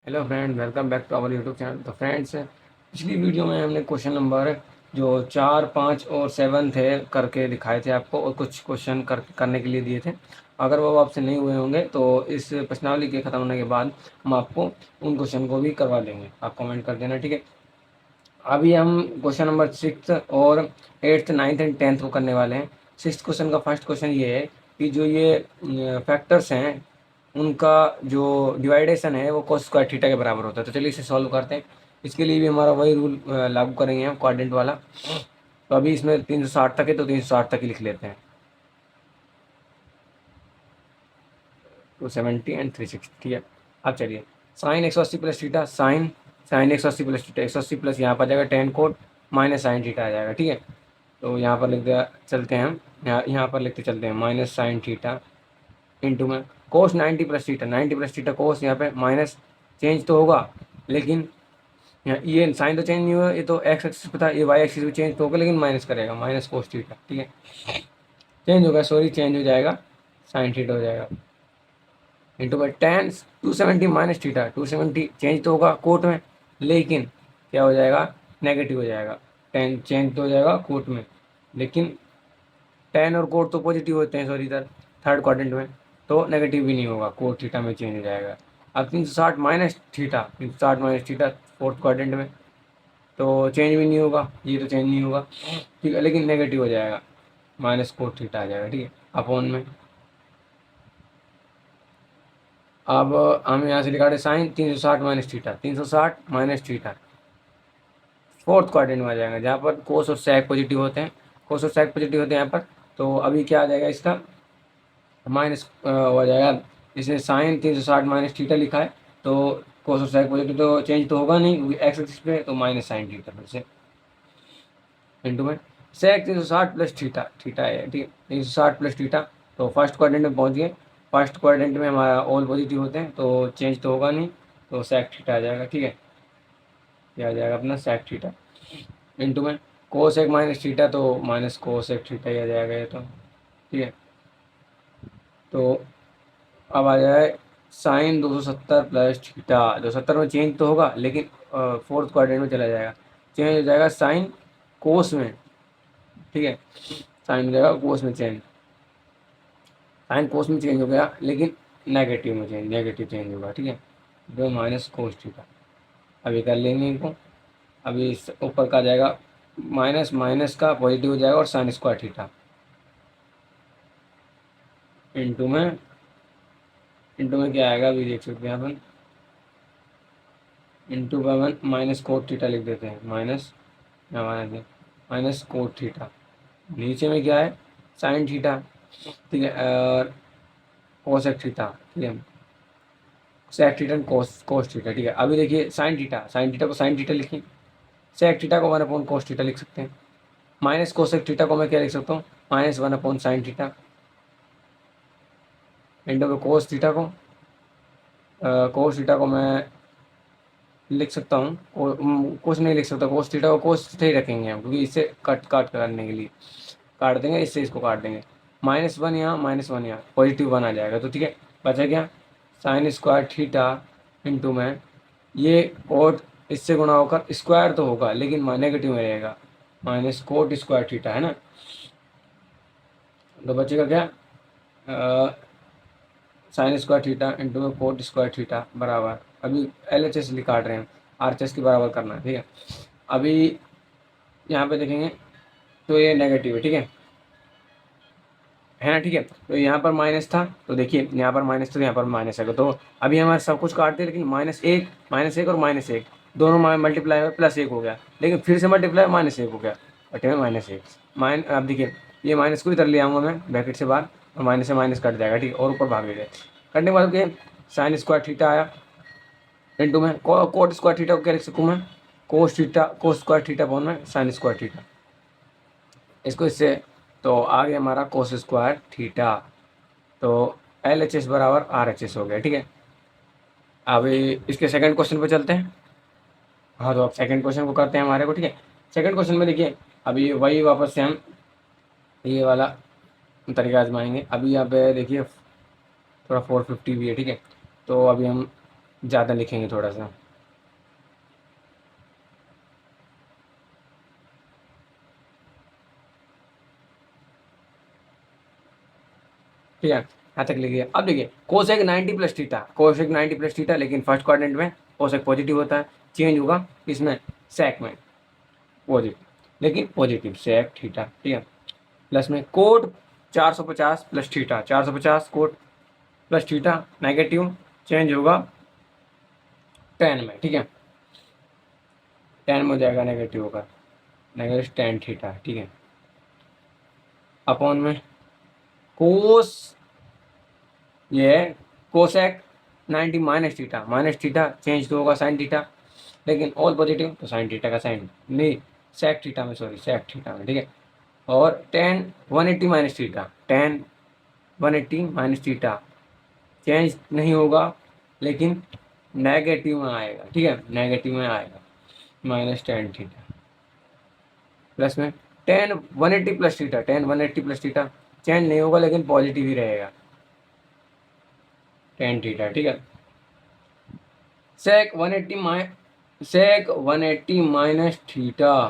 Hello friend, welcome back to our YouTube channel. तो friends, पिछली video में हमने क्वेश्चन नंबर जो 4, 5 और 7 थे करके दिखाए थे आपको, और कुछ क्वेश्चन करने के लिए दिए थे। अगर वो आपसे नहीं हुए होंगे तो इस प्रश्नावली के ख़त्म होने के बाद हम आपको उन क्वेश्चन को भी करवा देंगे। आप कमेंट कर देना, ठीक है। अभी हम क्वेश्चन नंबर 6 और 8, 9 एंड 10 को करने वाले हैं। 6th क्वेश्चन का फर्स्ट क्वेश्चन ये है कि जो ये फैक्टर्स हैं उनका जो डिवाइडेशन है वो cos स्क्वायर थीटा के बराबर होता है। तो चलिए इसे सॉल्व करते हैं। इसके लिए भी हमारा वही रूल लागू करेंगे हम, क्वाड्रेंट वाला। तो अभी इसमें 360 तक है तो 360 तक ही लिख लेते हैं। 270 एंड 360, ठीक है। अब चलिए, sine 180 plus theta, sine 180 plus theta, 180 plus यहाँ पर आ जाएगा tan cot minus sine theta आ जाएगा, ठीक है। तो यहाँ पर लिखते चलते हैं हम, यहाँ पर लिखते चलते हैं माइनस साइन थीटा इंटू में कोस 90 plus theta, 90 plus theta cos, यहाँ पे माइनस चेंज तो होगा लेकिन यहाँ ये साइन तो चेंज नहीं हुआ, ये तो एक्स एक्सिस पे था, ये वाई एक्सिस पे चेंज तो होगा लेकिन माइनस करेगा, माइनस कोस थीटा, ठीक है। चेंज होगा, सॉरी चेंज हो जाएगा, साइन थीटा हो जाएगा इंटू में टेन 270 माइनस थीटा, 270 चेंज तो होगा कोट में लेकिन क्या हो जाएगा, नेगेटिव हो जाएगा। टेन चेंज तो हो जाएगा कोट में लेकिन टेन और कोट तो पॉजिटिव होते हैं, सॉरी इधर थर्ड क्वाड्रेंट में, तो नेगेटिव भी नहीं होगा, कोट थीटा में चेंज हो जाएगा। अब 360 minus theta, 360 minus theta fourth quadrant में, तो चेंज भी नहीं होगा, ये तो चेंज नहीं होगा, ठीक है, लेकिन नेगेटिव हो जाएगा, माइनस कोट थीटा आ जाएगा, ठीक है, अपॉन में। अब हम यहाँ से निकाले sine 360 minus theta, 360 minus theta fourth quadrant में आ जाएगा, जहाँ पर कोस और सैक पॉजिटिव होते हैं, कोस और सैक पॉजिटिव होते हैं यहाँ पर। तो अभी क्या आ जाएगा इसका, माइनस हो जाएगा। इसने साइन 360 माइनस थीटा लिखा है तो कोस और साइन पॉजिटिव तो चेंज तो होगा नहीं एक्स एक्सिस पे, तो माइनस साइन थीटा फिर से इंटू में सेक 360 प्लस थीटा, थीटा है, ठीक है, 360 प्लस थीटा। तो फर्स्ट क्वाड्रेंट में पहुंच गए, फर्स्ट क्वाड्रेंट में हमारा ऑल पॉजिटिव होते हैं तो चेंज तो होगा नहीं, तो सेक थीटा आ जाएगा, ठीक है। क्या आ जाएगा अपना सेक थीटा इंटू में कोस एक माइनस थीटा, तो माइनस कोस एक थीटा ही आ जाएगा ये तो, ठीक है। तो अब आ जाए साइन 270 प्लस थीटा, 270 में चेंज तो होगा लेकिन फोर्थ क्वाड्रेंट में चला जाएगा, चेंज हो जाएगा साइन कोस में, ठीक है, साइन हो जाएगा कोस में चेंज, साइन कोस में चेंज हो गया लेकिन नेगेटिव में चेंज, नेगेटिव चेंज होगा, ठीक है, जो माइनस कोस थीटा। अभी कर लेंगे इनको, अभी इस ऊपर का आ जाएगा माइनस माइनस का पॉजिटिव हो जाएगा और साइन स्क्वायर थीटा इंटू में क्या आएगा अभी देख सकते हैं अपन, इंटू का वन माइनस कोट थीटा लिख देते हैं, माइनस माइनस कोट थीटा, नीचे में क्या है साइन थीटा, ठीक है, और कोसेक थीटा, ठीक है, sec theta cos cos theta, ठीक है। अभी देखिए साइन थीटा, साइन थीटा को साइन थीटा लिखिए, सेक थीटा को 1/, कोस थीटा लिख सकते हैं, माइनस कोसेक थीटा को मैं क्या लिख सकता हूँ, -1/, साइन थीटा इंटू में कोस थीटा को, कोस थीटा को मैं लिख सकता हूँ, कुछ नहीं लिख सकता, कोस थीटा को कोस थीटा ही रखेंगे हम, क्योंकि इसे कट काट करने के लिए काट देंगे, इससे इसको काट देंगे, -1 यहाँ -1 यहाँ, पॉजिटिव 1 आ जाएगा, तो ठीक है, बचा क्या साइन स्क्वायर थीटा इंटू में ये कोट इससे गुणा होकर स्क्वायर तो होगा लेकिन नेगेटिव में रहेगा, माइनस कोट स्क्वायर थीटा है ना, तो बचेगा क्या साइन स्क्वायर थीटा इंटू में कोट स्क्वायर थीटा बराबर, अभी एल एच एस काट रहे हैं, आर एच एस की बराबर करना है, ठीक है। अभी यहाँ पे देखेंगे तो ये नेगेटिव है ना, ठीक है। तो यहाँ पर माइनस था तो देखिए यहाँ पर माइनस था, यहाँ पर माइनस है, तो अभी हमारे सब कुछ काटते हैं लेकिन -1 और -1 दोनों मल्टीप्लाई में +1 हो गया, लेकिन फिर से मल्टीप्लाई -1 हो गया, बटे में -1 अब देखिए ये माइनस को इधर ले आऊँगा मैं ब्रैकेट से बाहर, और माइनस से माइनस कट जाएगा, ठीक है, और ऊपर भाग ले जाए, कटने के बाद क्या साइन स्क्वायर थीटा आया इंटू में कोट स्क्वायर थीटा को क्या लिख सकूँ मैं, cos theta, cos square theta upon में साइन स्क्वायर थीटा, इसको इससे, तो आ गया हमारा कोस स्क्वायर थीटा, तो एल एच एस बराबर आर एच एस हो गया, ठीक है। अभी इसके सेकंड क्वेश्चन पे चलते हैं। हाँ, तो अब सेकंड क्वेश्चन को करते हैं हमारे को, ठीक है। सेकंड क्वेश्चन में देखिए अभी वही वापस से हम ये वाला तरीका आजमाएंगे। अभी यहाँ पे देखिए थोड़ा 450 भी है, ठीक है, तो अभी हम ज़्यादा लिखेंगे थोड़ा सा। ठीक है, यहाँ तक लिखिए। अब देखिए cosec 90 plus theta, cosec 90 plus theta, लेकिन फर्स्ट क्वाड्रेंट में कोसेक पॉजिटिव होता है, चेंज होगा इसमें सेक में पॉजिटिव, लेकिन पॉजिटिव सेक थीटा। ठीक है, प्लस में cot 450 plus theta, 450 cot plus theta, negative change होगा टेन में। ठीक है, टेन में हो जाएगा, नेगेटिव होगा, नेगेटिव टेन थीटा। ठीक है, अपॉन में कोस, ये है कोसेक 90 माइनस थीटा चेंज तो होगा साइन थीटा, लेकिन ऑल पॉजिटिव तो साइन थीटा का साइन नहीं, सेक थीटा में, सॉरी सेक थीटा में। ठीक है, और ten 180 minus theta, ten 180 minus theta change नहीं होगा, लेकिन नेगेटिव में आएगा। ठीक है, नेगेटिव में आएगा, माइनस टेन थीटा, प्लस में ten 180 plus theta, ten 180 plus theta change नहीं होगा, लेकिन पॉजिटिव ही रहेगा, टेन थीटा। ठीक है, सेक 180 माइनस थीटा।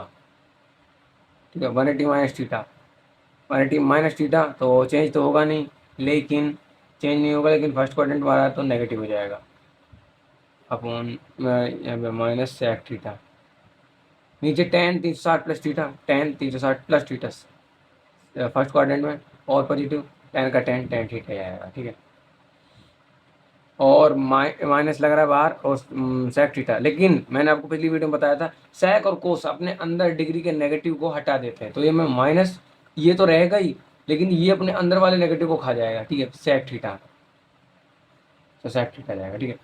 ठीक है, 180 माइनस थीटा, 180 माइनस थीटा तो चेंज तो होगा नहीं, लेकिन चेंज नहीं होगा, लेकिन फर्स्ट क्वाड्रेंट वाला तो नेगेटिव हो जाएगा, अपॉन यहाँ पे माइनस सेक थीटा, नीचे ten 360 plus theta, ten 360 plus theta first quadrant में, और पॉजिटिव टेन का टेन, टेन थीटा आएगा। ठीक है, और माइनस लग रहा है बाहर, और सेक थीटा, लेकिन मैंने आपको पिछली वीडियो में बताया था सेक और कोस अपने अंदर डिग्री के नेगेटिव को हटा देते हैं, तो ये मैं माइनस, ये तो रहेगा ही, लेकिन ये अपने अंदर वाले नेगेटिव को खा जाएगा। ठीक है, सेक थीटा, तो सेक थीटा जाएगा। ठीक है,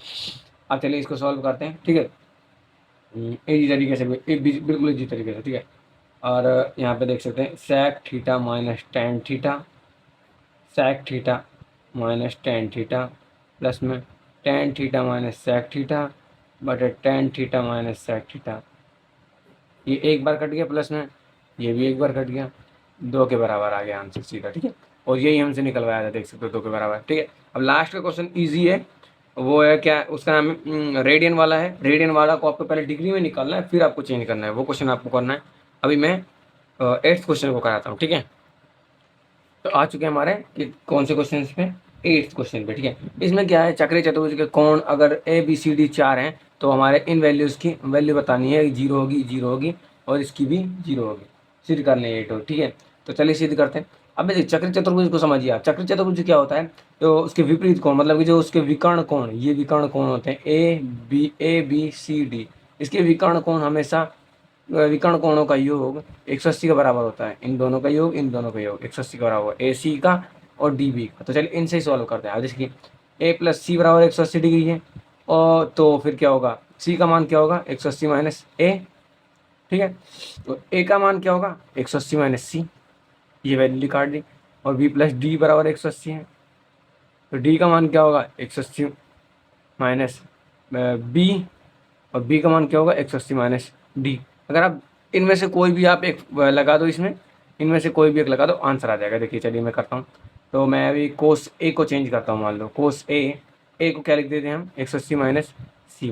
अब चलिए इसको सॉल्व करते हैं। ठीक है, इजी तरीके से, बिल्कुल इजी तरीके से। ठीक है, और यहाँ पे देख सकते हैं sec theta minus tan theta, sec theta minus tan theta, plus में tan theta minus sec theta बटे tan theta minus sec theta, ये एक बार कट गया, प्लस में ये भी एक बार कट गया, दो के बराबर आ गया आंसर सीधा। ठीक है, और यही हमसे निकलवाया था, देख सकते हो दो के बराबर। ठीक है, अब लास्ट का क्वेश्चन ईजी है, वो है क्या, उसका नाम है रेडियन वाला है। रेडियन वाला को आपको पहले डिग्री में निकालना है, फिर आपको चेंज करना है, वो क्वेश्चन आपको करना है। अभी मैं एट्थ क्वेश्चन को कराता हूँ। ठीक है, तो आ चुके हैं हमारे कि कौन से क्वेश्चन पे, एट्थ क्वेश्चन पे। ठीक है, इसमें क्या है, चक्रीय चतुर्भुज के कोण अगर ए बी सी डी चार हैं, तो हमारे इन वैल्यूज़ की वैल्यू बतानी है, जीरो होगी, जीरो होगी, और इसकी भी जीरो होगी, सिद्ध करने है एट। ठीक है, तो चलिए सिद्ध करते हैं। अब देखिए चक्रीय चतुर्भुज को समझिए आप, चक्रीय चतुर्भुज क्या होता है, तो उसके विपरीत कोण, मतलब कि जो उसके विकर्ण कोण, ये विकर्ण कोण होते हैं ए बी सी डी, इसके विकर्ण कोण हमेशा, विकर्ण कोणों का योग 180 के बराबर होता है, इन दोनों का योग, इन दोनों का योग 180 के बराबर, ए सी का और डी बी का। तो चलिए इनसे ही सॉल्व करते हैं। अब देखिए ए प्लस सी बराबर 180 डिग्री है, और तो फिर क्या होगा, सी का मान क्या होगा, 180 माइनस ए। ठीक है, तो ए का मान क्या होगा, 180 माइनस सी, ये वैल्यू निकाल दी, और बी प्लस डी बराबर 180 है, तो डी का मान क्या होगा, 180 माइनस बी, और बी का मान क्या होगा, 180 माइनस डी। अगर आप इनमें से कोई भी आप एक लगा दो, इसमें इनमें से कोई भी एक लगा दो, आंसर आ जाएगा। देखिए चलिए मैं करता हूँ, तो मैं अभी कोस ए को चेंज करता हूँ, मान लो कोस ए को क्या लिख देते हैं हम, 180 माइनस सी,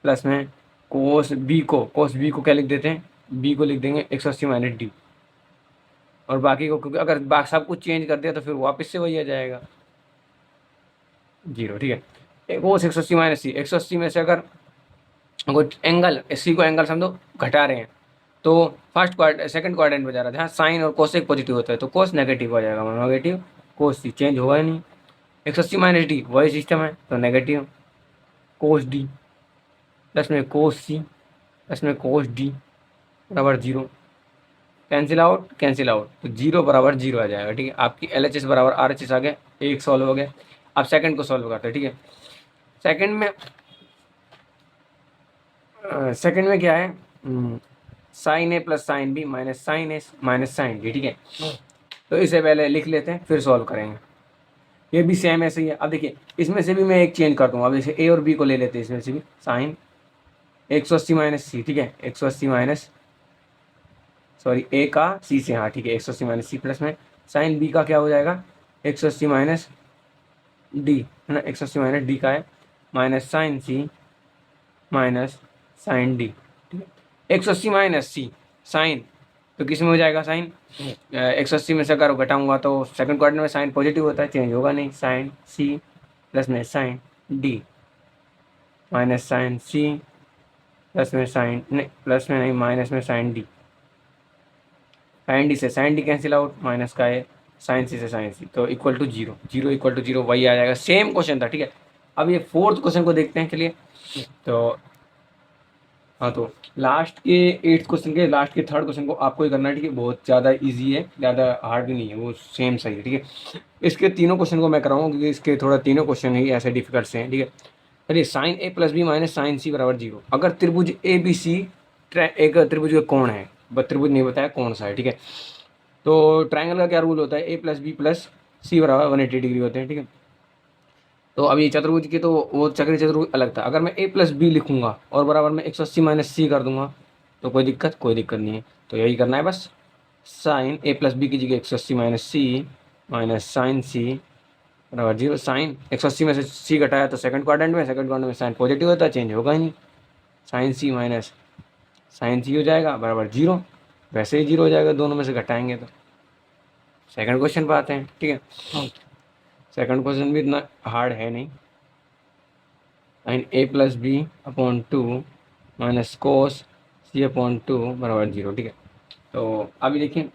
प्लस में कोस बी को क्या लिख देते हैं, बी को लिख देंगे 180 माइनस डी, और बाकी को, क्योंकि अगर सब कुछ चेंज कर दिया तो फिर वापस से वही आ जाएगा, जीरो। ठीक है, कोस 180 माइनस सी, 180 में से अगर कोई एंगल, सी को एंगल समझो घटा रहे हैं, तो फर्स्ट क्वाड्रेंट सेकंड क्वाड्रेंट में जा रहा था, हाँ साइन और कोसेक पॉजिटिव होता है, तो कोस नेगेटिव हो जाएगा, नेगेटिव कोस सी चेंज होगा ही नहीं, 180 माइनस डी वही सिस्टम है, तो नेगेटिव कोस डी, प्लस में कोस सी, प्लस में कोस डी बराबर जीरो, कैंसिल आउट, तो जीरो बराबर जीरो आ जाएगा। ठीक है, आपकी एल एच एस बराबर आर एच एस आ गया, एक सॉल्व हो गया। अब सेकंड को सॉल्व करते हैं। ठीक है, सेकंड में क्या है, sine A plus sine B minus sine A minus sine D. ठीक है, तो इसे पहले लिख लेते हैं, फिर सॉल्व करेंगे। ये भी सेम ऐसे ही है। अब देखिए इसमें से भी मैं एक चेंज कर दूंगा, अब जैसे ए और बी को ले लेते हैं, इसमें से भी साइन 180 माइनस सी। ठीक है, 180 माइनस, सॉरी ए का सी से, हाँ ठीक है, 180 माइनस सी, प्लस में साइन बी का क्या हो जाएगा, 180 माइनस डी, है ना, 180 माइनस डी का है, माइनस साइन सी माइनस साइन डी, ठीक है। 180 माइनस सी साइन, तो किस में हो जाएगा साइन, 180 में से अगर घटाऊंगा तो सेकंड क्वाड्रेंट में साइन पॉजिटिव होता है, चेंज होगा नहीं, साइन सी प्लस में sine D minus sine C plus में साइन नहीं, प्लस में नहीं, माइनस में साइन डी, साइन डी से sine D cancel out, minus का है साइन सी से साइन सी, तो equal to zero, zero equal to zero वही आ जाएगा, सेम क्वेश्चन था, ठीक है। अब ये फोर्थ क्वेश्चन को देखते हैं, चलिए। तो हाँ, तो लास्ट के 8th क्वेश्चन के लास्ट के थर्ड क्वेश्चन को आपको ही करना है, ठीक है। बहुत ज़्यादा इजी है, ज़्यादा हार्ड भी नहीं है, वो सेम सही है, ठीक है। इसके तीनों क्वेश्चन को मैं कराऊंगा क्योंकि इसके थोड़ा तीनों क्वेश्चन ही ऐसे डिफिकल्ट से हैं, ठीक है। चलिए, sign A plus B minus sine सी बराबर जीरो। अगर त्रिभुज ए बी सी एक त्रिभुज का कोण है, बट त्रिभुज नहीं बताया कौन सा है, ठीक है। तो ट्राइंगल का क्या रूल होता है, ए प्लस बी प्लस सी बराबर 180 डिग्री होते हैं, ठीक है। तो अभी चतुर्भुज की तो वो चक्रीय चतुर्भुज अलग था। अगर मैं ए प्लस बी लिखूंगा और बराबर में 180 माइनस सी कर दूंगा तो कोई दिक्कत नहीं है। तो यही करना है बस, साइन ए प्लस बी की जगह 180 माइनस सी माइनस साइन सी बराबर जीरो। साइन 180 में से सी घटाया तो सेकंड क्वाड्रेंट में साइन पॉजिटिव होता है, चेंज होगा ही नहीं, साइन सी माइनस साइन सी हो जाएगा बराबर जीरो, वैसे ही जीरो हो जाएगा दोनों में से घटाएंगे तो। सेकंड क्वेश्चन पे आते हैं, ठीक है। सेकंड क्वेश्चन भी इतना हार्ड है नहीं, sine A plus B upon two minus cos C upon two बराबर जीरो, ठीक है। तो अभी देखिए,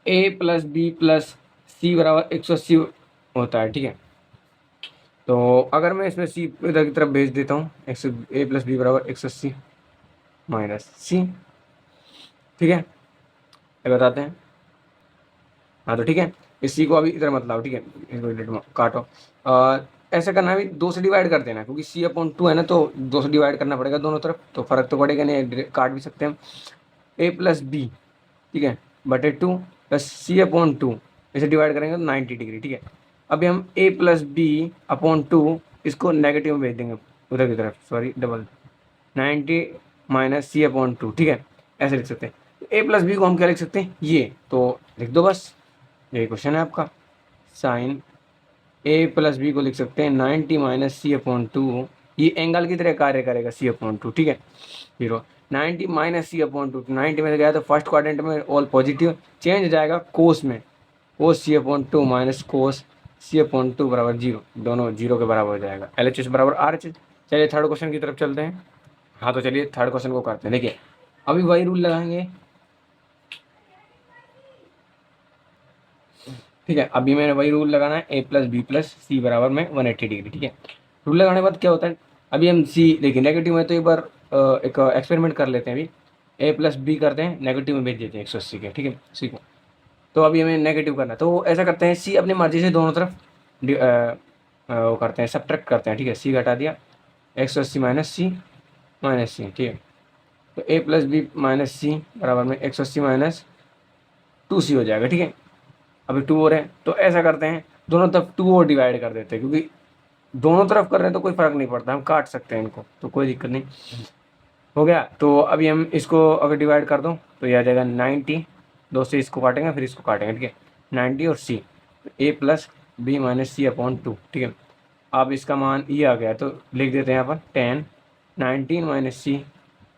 A plus B plus C बराबर 180 होता है, ठीक है। तो अगर मैं इसमें सी इधर की तरफ भेज देता हूँ, ए प्लस बी बराबर 180 माइनस सी, ठीक है, ये बताते हैं। हाँ, तो ठीक है, इस सी को अभी इधर मत लाओ, ठीक है, इसको काटो। ऐसा करना है, दो से डिवाइड कर देना, क्योंकि सी अपॉन टू है ना, तो दो से डिवाइड करना पड़ेगा दोनों तरफ, तो फर्क तो पड़ेगा नहीं, काट भी सकते हैं हम। ए प्लस बी, ठीक है, बटे two plus C upon to, इसे डिवाइड करेंगे तो 90 डिग्री, ठीक है। अभी हम ए प्लस बी अपॉन टू इसको नेगेटिव में भेज देंगे उधर की तरफ, sorry double, 90 minus C upon to, ठीक है, ऐसे लिख सकते हैं। ए प्लस बी को हम क्या लिख सकते हैं, ये तो लिख दो बस, यही क्वेश्चन है आपका। साइन ए प्लस बी को लिख सकते हैं 90 माइनस सी अपॉन टू, ये एंगल की तरह कार्य करेगा, सी अपॉन टू, ठीक है, zero. 90 minus C upon to, 90 में से गया तो फर्स्ट क्वाड्रेंट में ऑल पॉजिटिव, चेंज हो जाएगा कोस में, कोस C upon two minus cos C upon two बराबर जीरो, दोनों जीरो के बराबर हो जाएगा, एल एच एस बराबर आर एच एस। चलिए थर्ड क्वेश्चन की तरफ चलते हैं। हाँ, तो चलिए थर्ड क्वेश्चन को करते हैं। देखिए, अभी वही रूल लगाएंगे, ठीक है। अभी मैंने वही रूल लगाना है, ए प्लस बी प्लस सी बराबर में 180 डिग्री, ठीक है। रूल लगाने के बाद क्या होता है, अभी हम सी देखिए नेगेटिव में, तो एक बार एक एक्सपेरिमेंट कर लेते हैं। अभी ए प्लस बी करते हैं, नेगेटिव में भेज देते हैं 180 के, ठीक है, सी को। तो अभी हमें नेगेटिव करना है, तो ऐसा करते हैं, सी अपनी मर्जी से दोनों तरफ वो करते हैं, सब्ट्रैक्ट करते हैं, ठीक है। सी घटा दिया, 180 माइनस सी, ठीक है। तो ए प्लस बी माइनस सी बराबर में 180 माइनस टू सी हो जाएगा, ठीक है। अभी टू और है, तो ऐसा करते हैं, दोनों तरफ टू और डिवाइड कर देते हैं, क्योंकि दोनों तरफ कर रहे हैं तो कोई फर्क नहीं पड़ता, हम काट सकते हैं इनको, तो कोई दिक्कत नहीं। हो गया, तो अभी हम इसको अगर डिवाइड कर दो तो यह आ जाएगा 90, दो से इसको काटेंगे फिर इसको काटेंगे, ठीक है, 90 और सी, ए plus B minus C upon to, ठीक है। अब इसका मान ये आ गया, तो लिख देते हैं यहाँ पर 10 19 माइनस सी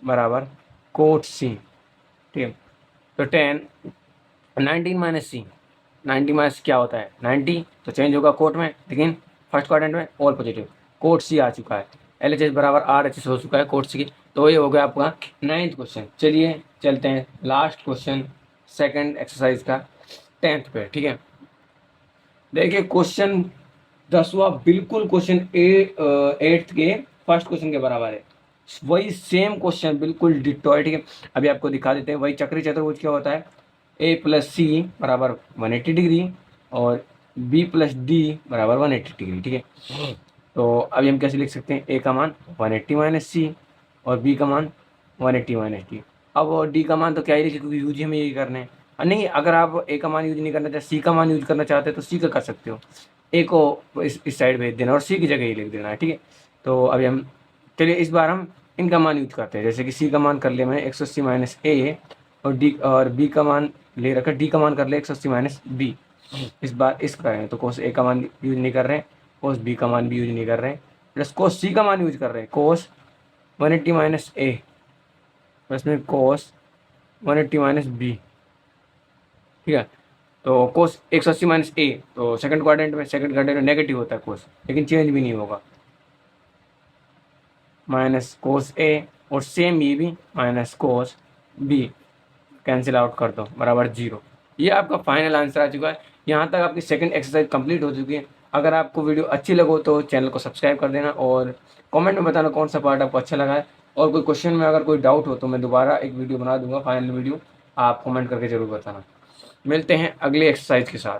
बराबर कोट सी, ठीक है। तो 10 19 माइनस सी, 90 माइनस क्या होता है 90, तो चेंज होगा कोट में, लेकिन फर्स्ट क्वाड्रेंट में ऑल पॉजिटिव, कोट सी आ चुका है, एल एच एस बराबर आर एच एस हो चुका है कोट सी की। तो ये हो गया आपका 9th क्वेश्चन। चलिए चलते हैं लास्ट क्वेश्चन सेकंड एक्सरसाइज का 10th पे, ठीक है। देखिए क्वेश्चन 10वां बिल्कुल क्वेश्चन 8th के फर्स्ट क्वेश्चन के बराबर है, वही सेम क्वेश्चन बिल्कुल डिटो है, ठीक है। अभी आपको दिखा देते हैं, वही चक्री चतुर्भुज क्या होता है, ए प्लस सी बराबर 180 डिग्री और बी प्लस डी बराबर 180 डिग्री, ठीक है। तो अभी हम कैसे लिख सकते हैं, ए का मान 180 माइनस सी और बी का मान 180 माइनस डी। अब डी का मान तो क्या ही लिखे, क्योंकि यूज हमें यही करने हैं। नहीं, अगर आप ए का मान यूज नहीं करना चाहते, सी का मान यूज करना चाहते हैं तो सी का कर सकते हो, ए को इस साइड भेज देना और सी की जगह ही लिख देना है, ठीक है। तो अभी हम चलिए इस बार हम इनका मान यूज करते हैं, जैसे कि सी का मान कर लिया मैंने 180 माइनस ए और डी और बी का मान ले रखा, डी का मान कर लिया 180 माइनस बी। इस बार इस करें तो कोस ए का मान यूज नहीं कर रहे हैं, कोस बी का मान भी यूज नहीं कर रहे हैं, प्लस कोस सी का मान यूज कर रहे हैं, कोस 180 माइनस ए प्लस में कोस 180 माइनस बी। ठीक है, तो कोस 180 माइनस ए, तो सेकंड क्वाड्रेंट में नेगेटिव होता है कोस, लेकिन चेंज भी नहीं होगा, माइनस कोस ए, और सेम ये भी minus cos B, cancel out कर दो बराबर 0। ये आपका फाइनल आंसर आ चुका है। यहाँ तक आपकी सेकंड एक्सरसाइज कंप्लीट हो चुकी है। अगर आपको वीडियो अच्छी लगो तो चैनल को सब्सक्राइब कर देना और कमेंट में बताना कौन सा पार्ट आपको अच्छा लगा है, और कोई क्वेश्चन में अगर कोई डाउट हो तो मैं दोबारा एक वीडियो बना दूंगा, फाइनल वीडियो, आप कमेंट करके ज़रूर बताना। मिलते हैं अगले एक्सरसाइज के साथ।